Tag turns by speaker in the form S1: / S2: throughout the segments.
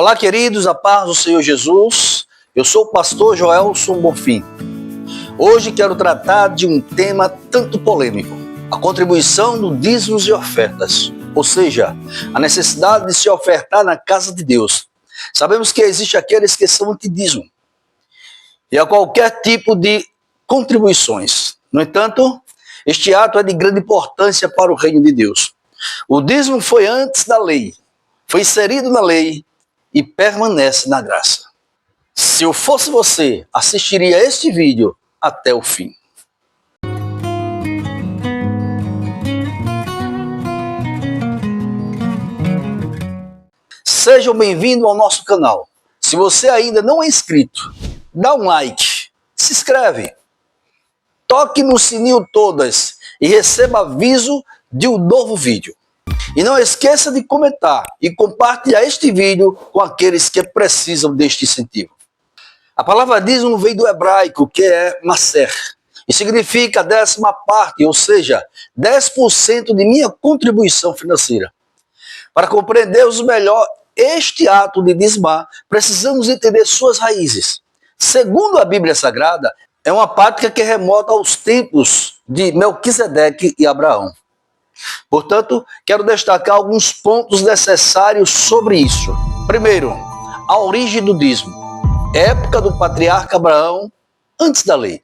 S1: Olá, queridos, a paz do Senhor Jesus. Eu sou o pastor Joelson Bonfim. Hoje quero tratar de um tema tanto polêmico: a contribuição do dízimos e ofertas, ou seja, a necessidade de se ofertar na casa de Deus. Sabemos que existe aqueles que são antidízimo e a qualquer tipo de contribuições. No entanto, este ato é de grande importância para o reino de Deus. O dízimo foi antes da lei, foi inserido na lei e permanece na graça. Se eu fosse você, assistiria este vídeo até o fim. Sejam bem-vindos ao nosso canal. Se você ainda não é inscrito, dá um like, se inscreve, toque no sininho todas e receba aviso de um novo vídeo. E não esqueça de comentar e compartilhar este vídeo com aqueles que precisam deste incentivo. A palavra dízimo vem do hebraico, que é maser, e significa 10ª parte, ou seja, 10% de minha contribuição financeira. Para compreendermos melhor este ato de dizimar, precisamos entender suas raízes. Segundo a Bíblia Sagrada, é uma prática que remota aos tempos de Melquisedeque e Abraão. Portanto, quero destacar alguns pontos necessários sobre isso. Primeiro, a origem do dízimo. Época do patriarca Abraão, antes da lei.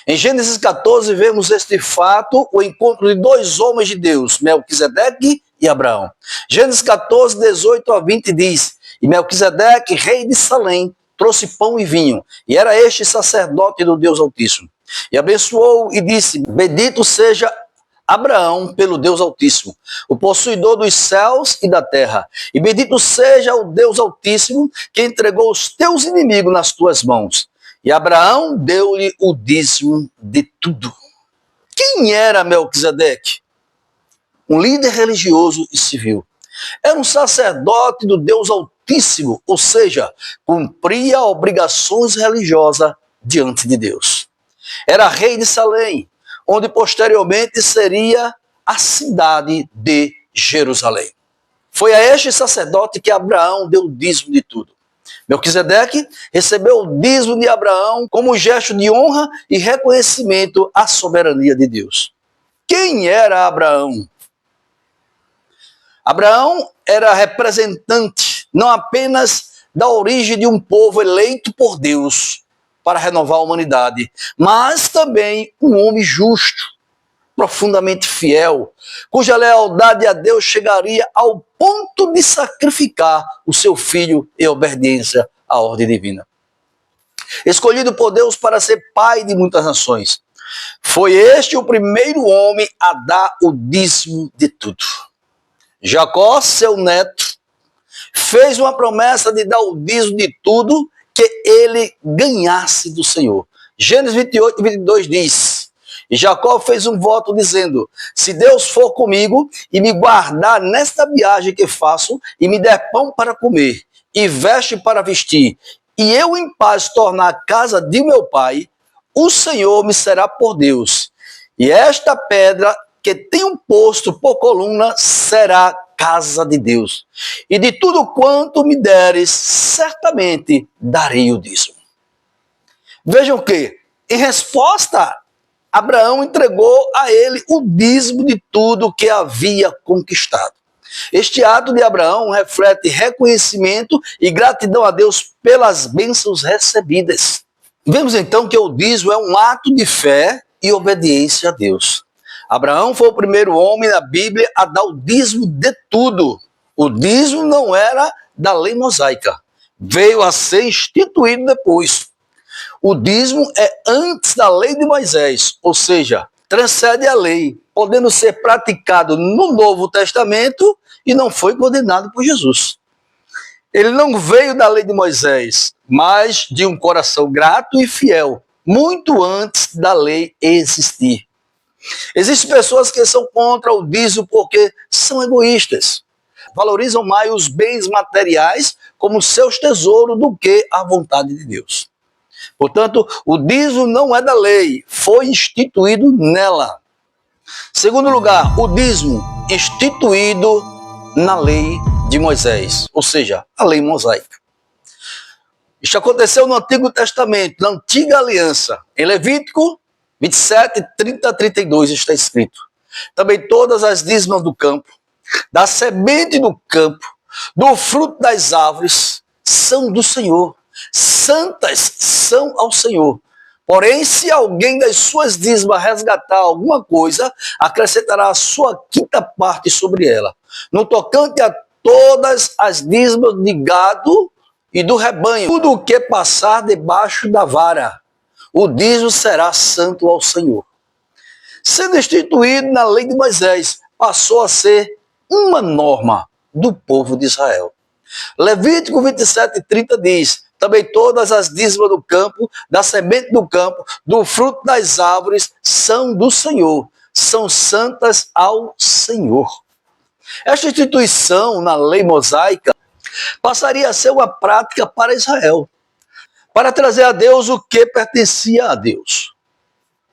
S1: Em Gênesis 14, vemos este fato, o encontro de dois homens de Deus, Melquisedeque e Abraão. Gênesis 14, 18 a 20 diz: E Melquisedeque, rei de Salém, trouxe pão e vinho, e era este sacerdote do Deus Altíssimo. E abençoou e disse: Bendito seja Abraão pelo Deus Altíssimo, o possuidor dos céus e da terra. E bendito seja o Deus Altíssimo, que entregou os teus inimigos nas tuas mãos. E Abraão deu-lhe o dízimo de tudo. Quem era Melquisedeque? Um líder religioso e civil. Era um sacerdote do Deus Altíssimo, ou seja, cumpria obrigações religiosas diante de Deus. Era rei de Salém, onde posteriormente seria a cidade de Jerusalém. Foi a este sacerdote que Abraão deu o dízimo de tudo. Melquisedeque recebeu o dízimo de Abraão como gesto de honra e reconhecimento à soberania de Deus. Quem era Abraão? Abraão era representante não apenas da origem de um povo eleito por Deus para renovar a humanidade, mas também um homem justo, profundamente fiel, cuja lealdade a Deus chegaria ao ponto de sacrificar o seu filho em obediência à ordem divina. Escolhido por Deus para ser pai de muitas nações, foi este o primeiro homem a dar o dízimo de tudo. Jacó, seu neto, fez uma promessa de dar o dízimo de tudo que ele ganhasse do Senhor. Gênesis 28, 22 diz: E Jacó fez um voto dizendo: Se Deus for comigo e me guardar nesta viagem que faço, e me der pão para comer, e veste para vestir, e eu em paz tornar a casa de meu pai, o Senhor me será por Deus. E esta pedra que tenho posto por coluna será casa de Deus. E de tudo quanto me deres, certamente darei o dízimo. Vejam que, em resposta, Abraão entregou a ele o dízimo de tudo que havia conquistado. Este ato de Abraão reflete reconhecimento e gratidão a Deus pelas bênçãos recebidas. Vemos então que o dízimo é um ato de fé e obediência a Deus. Abraão foi o primeiro homem na Bíblia a dar o dízimo de tudo. O dízimo não era da lei mosaica, veio a ser instituído depois. O dízimo é antes da lei de Moisés, ou seja, transcende a lei, podendo ser praticado no Novo Testamento e não foi condenado por Jesus. Ele não veio da lei de Moisés, mas de um coração grato e fiel, muito antes da lei existir. Existem pessoas que são contra o dízimo porque são egoístas. Valorizam mais os bens materiais como seus tesouros do que a vontade de Deus. Portanto, o dízimo não é da lei, foi instituído nela. Segundo lugar, o dízimo instituído na lei de Moisés, ou seja, a lei mosaica. Isso aconteceu no Antigo Testamento, na Antiga Aliança. Em Levítico 27, 30 a 32 está escrito: também todas as dízimas do campo, da semente do campo, do fruto das árvores, são do Senhor. Santas são ao Senhor. Porém, se alguém das suas dízimas resgatar alguma coisa, acrescentará a sua quinta parte sobre ela. No tocante a todas as dízimas de gado e do rebanho, tudo o que passar debaixo da vara, o dízimo será santo ao Senhor. Sendo instituído na lei de Moisés, passou a ser uma norma do povo de Israel. Levítico 27, 30 diz: também todas as dízimas do campo, da semente do campo, do fruto das árvores, são do Senhor, são santas ao Senhor. Esta instituição na lei mosaica passaria a ser uma prática para Israel, para trazer a Deus o que pertencia a Deus.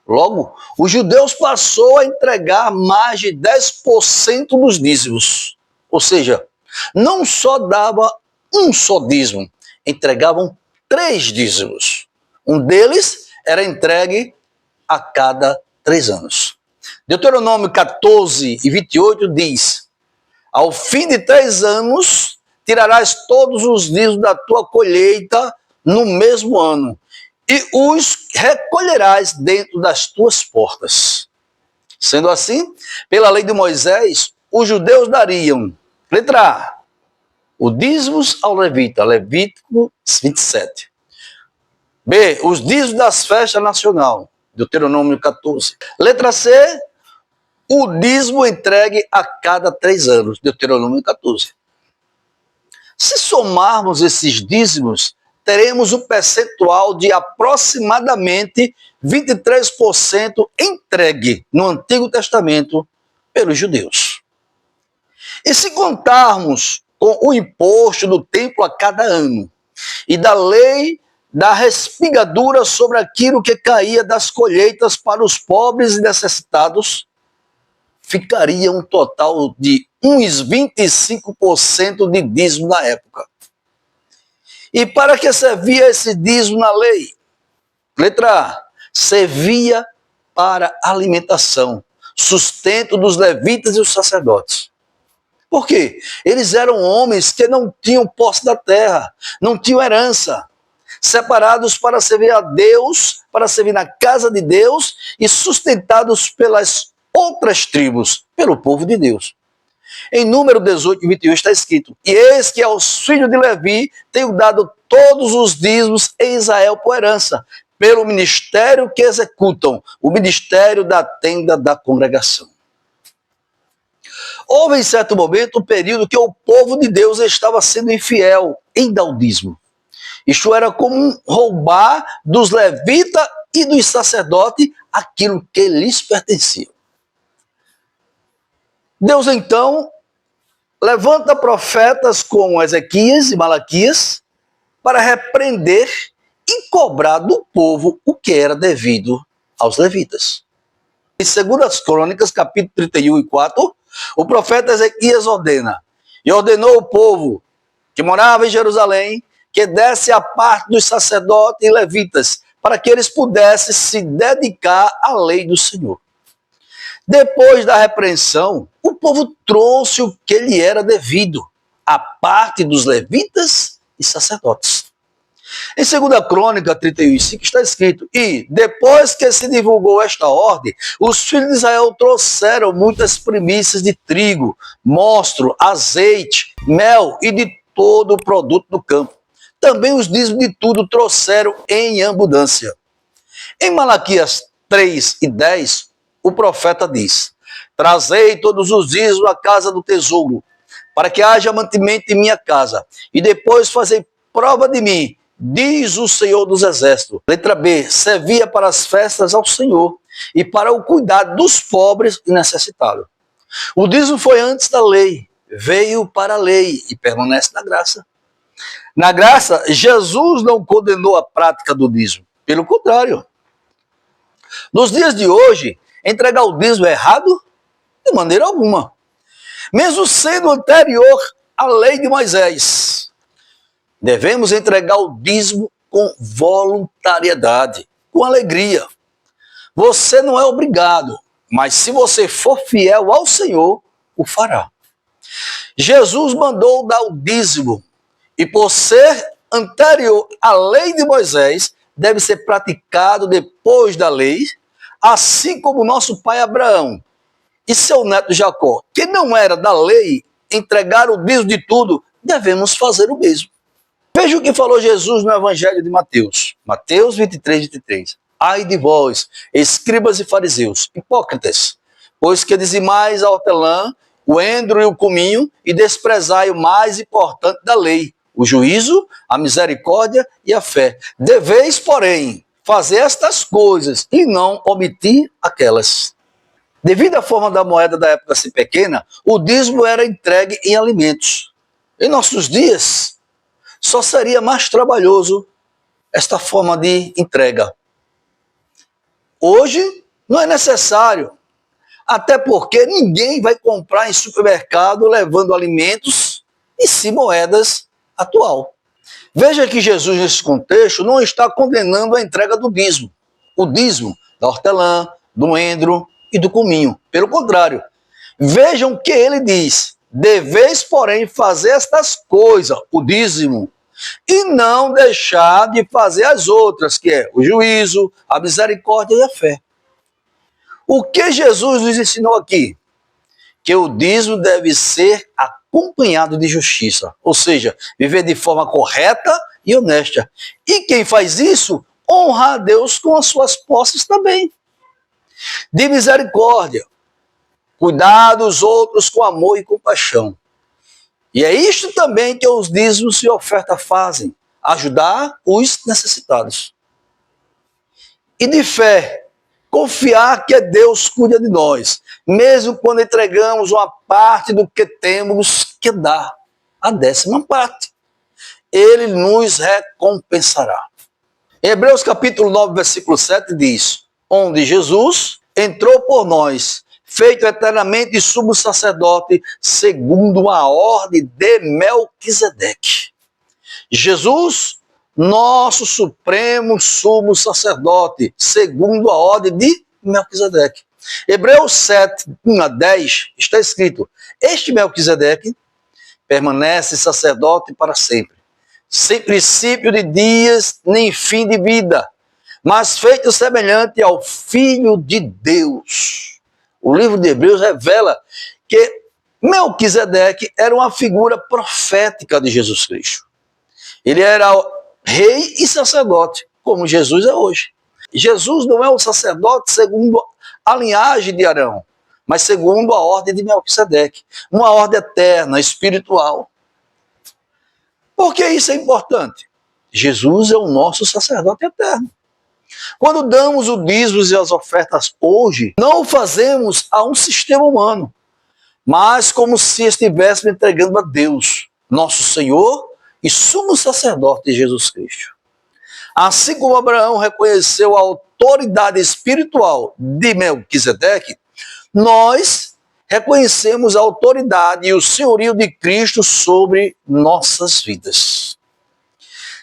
S1: Logo, os judeus passou a entregar mais de 10% dos dízimos. Ou seja, não só dava um só dízimo, entregavam 3 dízimos. Um deles era entregue a cada 3 anos. Deuteronômio 14 e 28 diz: ao fim de 3 anos, tirarás todos os dízimos da tua colheita no mesmo ano, e os recolherás dentro das tuas portas. Sendo assim, pela lei de Moisés, os judeus dariam, letra A, o dízimos ao levita, Levítico 27. B, os dízimos das festas nacionais, Deuteronômio 14. Letra C, o dízimo entregue a cada 3 anos, Deuteronômio 14. Se somarmos esses dízimos, teremos um percentual de aproximadamente 23% entregue no Antigo Testamento pelos judeus. E se contarmos com o imposto do templo a cada ano e da lei da respigadura sobre aquilo que caía das colheitas para os pobres e necessitados, ficaria um total de uns 25% de dízimo na época. E para que servia esse dízimo na lei? Letra A, servia para alimentação, sustento dos levitas e os sacerdotes. Por quê? Eles eram homens que não tinham posse da terra, não tinham herança, separados para servir a Deus, para servir na casa de Deus e sustentados pelas outras tribos, pelo povo de Deus. Em Número 18, 21 está escrito: e eis que aos filhos de Levi tenho dado todos os dízimos em Israel por herança, pelo ministério que executam, o ministério da tenda da congregação. Houve em certo momento um período que o povo de Deus estava sendo infiel em dar o dízimo. Isto era como roubar dos levitas e dos sacerdotes aquilo que lhes pertencia. Deus então levanta profetas como Ezequias e Malaquias para repreender e cobrar do povo o que era devido aos levitas. Em 2 Crônicas, capítulo 31 e 4, o profeta Ezequias ordena: e ordenou o povo que morava em Jerusalém que desse a parte dos sacerdotes e levitas, para que eles pudessem se dedicar à lei do Senhor. Depois da repreensão, o povo trouxe o que lhe era devido, a parte dos levitas e sacerdotes. Em 2 Crônica 31:5 está escrito: e depois que se divulgou esta ordem, os filhos de Israel trouxeram muitas primícias de trigo, mosto, azeite, mel e de todo o produto do campo. Também os dízimos de tudo trouxeram em abundância. Em Malaquias 3:10, o profeta diz: trazei todos os dízimos à casa do tesouro, para que haja mantimento em minha casa, e depois fazei prova de mim, diz o Senhor dos Exércitos. Letra B, servia para as festas ao Senhor e para o cuidado dos pobres e necessitados. O dízimo foi antes da lei, veio para a lei e permanece na graça. Na graça, Jesus não condenou a prática do dízimo, pelo contrário. Nos dias de hoje, entregar o dízimo é errado? De maneira alguma. Mesmo sendo anterior a lei de Moisés. Devemos entregar o dízimo com voluntariedade, com alegria. Você não é obrigado, mas se você for fiel ao Senhor, o fará. Jesus mandou dar o dízimo, e por ser anterior à lei de Moisés, deve ser praticado depois da lei, assim como nosso pai Abraão e seu neto Jacó, que não era da lei, entregar o dízimo de tudo, devemos fazer o mesmo. Veja o que falou Jesus no Evangelho de Mateus. Mateus 23, 23. Ai de vós, escribas e fariseus, hipócritas, pois que dizimais a hortelã, o endro e o cominho, e desprezai o mais importante da lei, o juízo, a misericórdia e a fé. Deveis, porém, fazer estas coisas e não omitir aquelas. Devido à forma da moeda da época ser pequena, o dízimo era entregue em alimentos. Em nossos dias, só seria mais trabalhoso esta forma de entrega. Hoje, não é necessário, até porque ninguém vai comprar em supermercado levando alimentos e sim moedas atual. Veja que Jesus, nesse contexto, não está condenando a entrega do dízimo. O dízimo da hortelã, do endro e do cominho. Pelo contrário, vejam o que ele diz. Deveis, porém, fazer estas coisas, o dízimo, e não deixar de fazer as outras, que é o juízo, a misericórdia e a fé. O que Jesus nos ensinou aqui? Que o dízimo deve ser acompanhado de justiça, ou seja, viver de forma correta e honesta. E quem faz isso, honra a Deus com as suas posses também. De misericórdia, cuidar dos outros com amor e compaixão. E é isto também que os dízimos e oferta fazem, ajudar os necessitados. E de fé, confiar que Deus cuida de nós, mesmo quando entregamos uma parte do que temos que dar, a 10ª parte. Ele nos recompensará. Em Hebreus capítulo 9, versículo 7 diz, onde Jesus entrou por nós, feito eternamente sumo sacerdote, segundo a ordem de Melquisedeque. Jesus, nosso supremo sumo sacerdote, segundo a ordem de Melquisedeque. Hebreus 7, 1 a 10, está escrito, este Melquisedeque permanece sacerdote para sempre, sem princípio de dias, nem fim de vida, mas feito semelhante ao Filho de Deus. O livro de Hebreus revela que Melquisedeque era uma figura profética de Jesus Cristo. Ele era rei e sacerdote, como Jesus é hoje. Jesus não é um sacerdote segundo a linhagem de Arão, mas segundo a ordem de Melquisedeque, uma ordem eterna, espiritual. Por que isso é importante? Jesus é o nosso sacerdote eterno. Quando damos o dízimo e as ofertas hoje, não o fazemos a um sistema humano, mas como se estivéssemos entregando a Deus, nosso Senhor e sumo sacerdote Jesus Cristo. Assim como Abraão reconheceu a autoridade espiritual de Melquisedeque, nós reconhecemos a autoridade e o senhorio de Cristo sobre nossas vidas.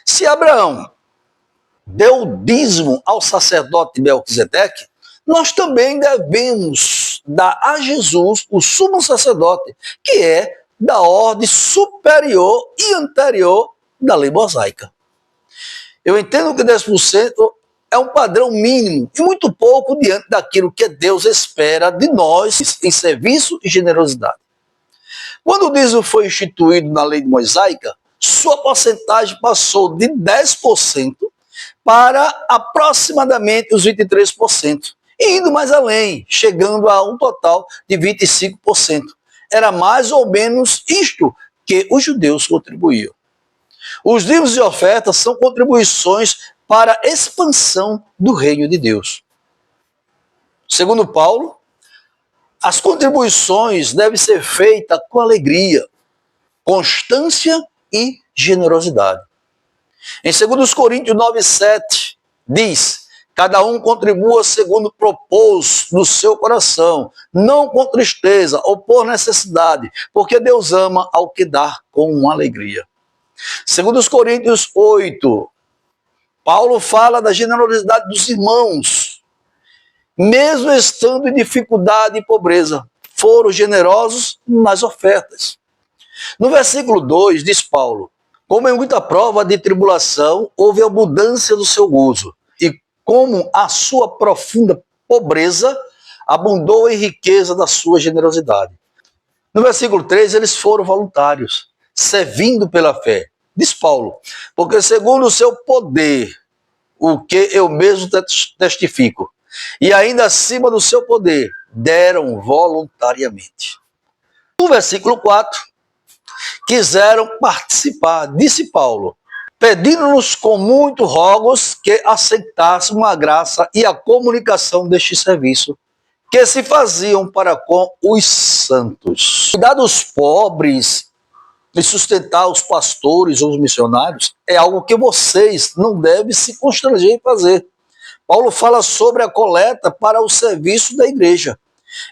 S1: Se Abraão deu o dízimo ao sacerdote Melquisedeque, nós também devemos dar a Jesus, o sumo sacerdote, que é da ordem superior e anterior da lei mosaica. Eu entendo que 10% é um padrão mínimo e muito pouco diante daquilo que Deus espera de nós em serviço e generosidade. Quando o dízimo foi instituído na lei mosaica, sua porcentagem passou de 10% para aproximadamente os 23%, e indo mais além, chegando a um total de 25%. Era mais ou menos isto que os judeus contribuíam. Os dízimos e ofertas são contribuições para a expansão do reino de Deus. Segundo Paulo, as contribuições devem ser feitas com alegria, constância e generosidade. Em 2 Coríntios 9,7 diz, Cada um contribua segundo propôs no seu coração, não com tristeza ou por necessidade, porque Deus ama ao que dá com alegria. Segundo os Coríntios 8, Paulo fala da generosidade dos irmãos. Mesmo estando em dificuldade e pobreza, foram generosos nas ofertas. No versículo 2 diz Paulo: como em muita prova de tribulação, houve abundância do seu gozo, e como a sua profunda pobreza abundou em riqueza da sua generosidade. No versículo 3, eles foram voluntários, servindo pela fé. Diz Paulo: porque segundo o seu poder, o que eu mesmo testifico, e ainda acima do seu poder, deram voluntariamente. No versículo 4, quiseram participar, disse Paulo, pedindo-nos com muito rogos que aceitássemos a graça e a comunicação deste serviço, que se faziam para com os santos. Cuidar dos pobres e sustentar os pastores ou os missionários é algo que vocês não devem se constranger em fazer. Paulo fala sobre a coleta para o serviço da igreja.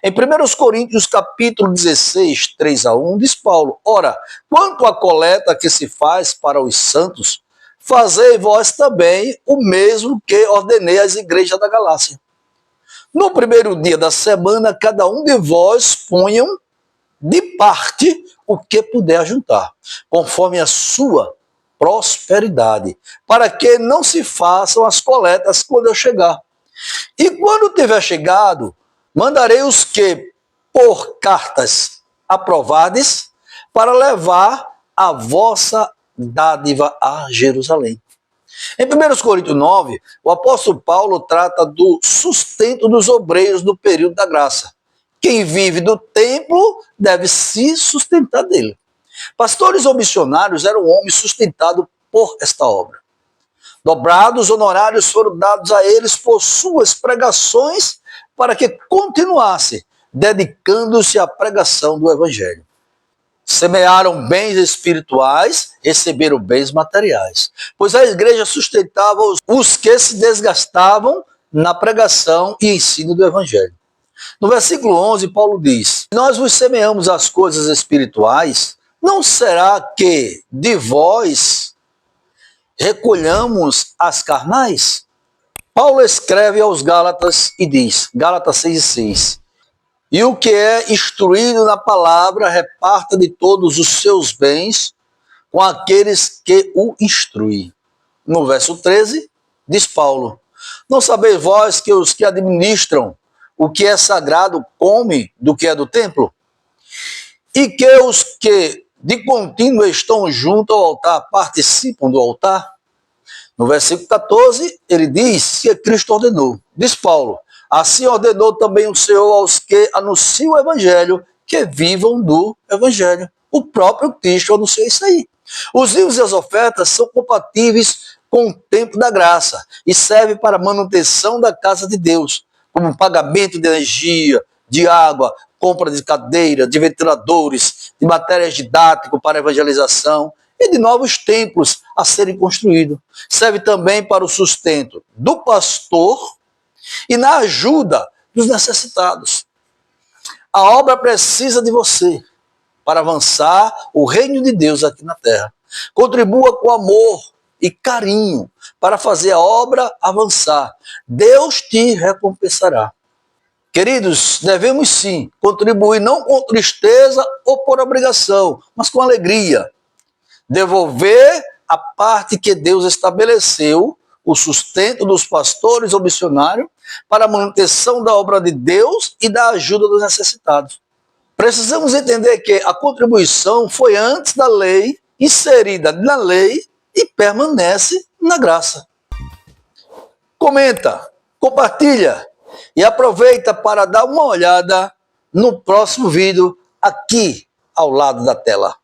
S1: Em 1 Coríntios capítulo 16, 3-1, diz Paulo: ora, quanto à coleta que se faz para os santos, fazei vós também o mesmo que ordenei às igrejas da Galácia. No primeiro dia da semana, cada um de vós ponham de parte o que puder juntar, conforme a sua prosperidade, para que não se façam as coletas quando eu chegar. E quando tiver chegado, mandarei os que, por cartas aprovardes, para levar a vossa dádiva a Jerusalém. Em 1 Coríntios 9, o apóstolo Paulo trata do sustento dos obreiros no período da graça. Quem vive do templo deve se sustentar dele. Pastores ou missionários eram homens sustentados por esta obra. Dobrados honorários foram dados a eles por suas pregações para que continuasse dedicando-se à pregação do evangelho. Semearam bens espirituais, receberam bens materiais, pois a igreja sustentava os que se desgastavam na pregação e ensino do evangelho. No versículo 11, Paulo diz: nós vos semeamos as coisas espirituais, não será que de vós recolhamos as carnais? Paulo escreve aos Gálatas e diz, Gálatas 6:6, e o que é instruído na palavra, reparta de todos os seus bens com aqueles que o instruem. No verso 13, diz Paulo, não sabeis vós que os que administram o que é sagrado comem do que é do templo? E que os que de contínuo estão junto ao altar participam do altar? No versículo 14, ele diz que Cristo ordenou. Diz Paulo, assim ordenou também o Senhor aos que anunciam o evangelho, que vivam do evangelho. O próprio Cristo anunciou isso aí. Os dízimos e as ofertas são compatíveis com o tempo da graça e servem para a manutenção da casa de Deus, como pagamento de energia, de água, compra de cadeira, de ventiladores, de materiais didáticos para evangelização e de novos templos a serem construídos. Serve também para o sustento do pastor e na ajuda dos necessitados. A obra precisa de você para avançar o reino de Deus aqui na terra. Contribua com amor e carinho para fazer a obra avançar. Deus te recompensará. Queridos, devemos sim contribuir não com tristeza ou por obrigação, mas com alegria. Devolver a parte que Deus estabeleceu, o sustento dos pastores ou missionários, para a manutenção da obra de Deus e da ajuda dos necessitados. Precisamos entender que a contribuição foi antes da lei, inserida na lei e permanece na graça. Comenta, compartilha e aproveita para dar uma olhada no próximo vídeo aqui ao lado da tela.